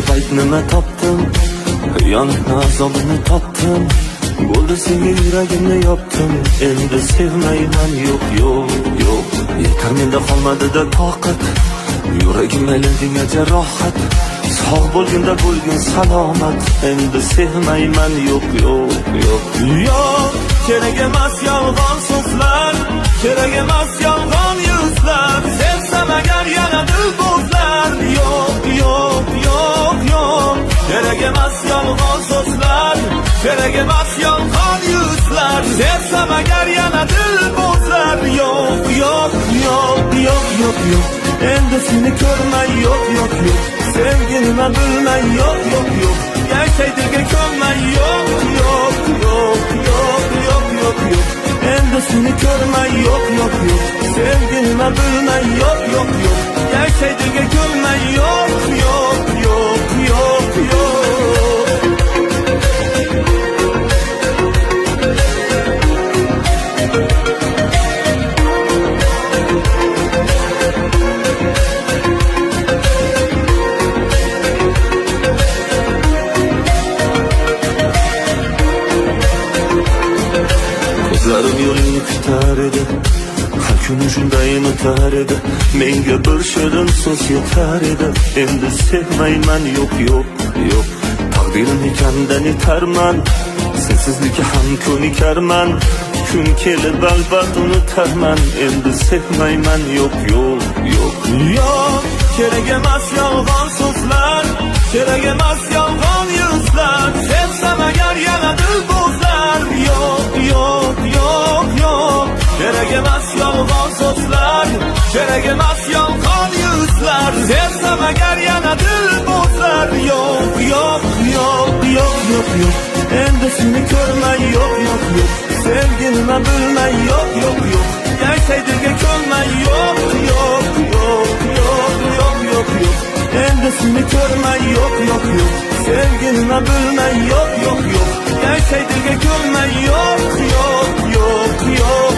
payt nima topdim, yonimni azobini topdim. Bo'ldi senga yuragimni yopdim, endi sevmayman, yo'q yo'q yo'q. Yetar menda qolmadida toqat, yuragim aylanganga jarohat. Sog' bo'lganda bo'lgin salomat, endi sevmayman, yo'q yo'q yo'q. Yo'q, kerak emas yolg'on so'zlar, kerak emas yolg'on yuzlar. Sevsam agar yana dil bo'zlar, yo'q yo'q yo'q yo'q. Kerak emas yolg'on so'zlar, kerak emas yolg'on yuzlar. Sevsam agar yana dil bo'zlar, yo'q yo'q yo'q yo'q yo'q yo'q. Endi seni ko'rmay, yo'q yo'q yo'q. Sevgi nima bilmay, yo'q yo'q yo'q. Yashaydiga ko'nmay, yo'q yo'q yo'q yo'q yo'q yo'q yo'q. Endi seni ko'rmay, yo'q yo'q yo'q. Sevgi nima bilmay, yo'q yo'q yo'q. Yashaydiga ko'nmay, yo'q yo'q yo'q yo'q yo'q. Ko'zlarim yo'lingni kutar edi, har kuni shunday unutar edi. Menga bir shirin so'z yetar edi, endi sevmayman, yo'q yo'q yo'q. Taqdirim ekandan yetarman, sensizlikka ham ko'nikarman. Kun kelib albatta unutarman, endi sevmayman, yo'q yo'q yo'q. Yo'q, kerak emas yolg'on so'zlar, kerak emas yolg'on yuzlar. Sevsam agar yana dil bo'zlar, yo'q yo'q yo'q yo'q. Kerak emas yolg'on so'zlar, kerak emas yolg'on yuzlar. Sevsam agar yana dil bo'zlar, yo'q yo'q yo'q yo'q yo'q yo'q. Endi seni ko'rmay, yo'q yo'q yo'q. Sevgi nima bilmay, yo'q yo'q yo'q. Yashaydiga ko'nmay, yo'q yo'q yo'q yo'q yo'q yo'q yo'q. Endi seni ko'rmay, yo'q yo'q yo'q. Sevgi nima bilmay, yo'q yo'q yo'q. Yashaydiga ko'nmay, yo'q yo'q yo'q yo'q.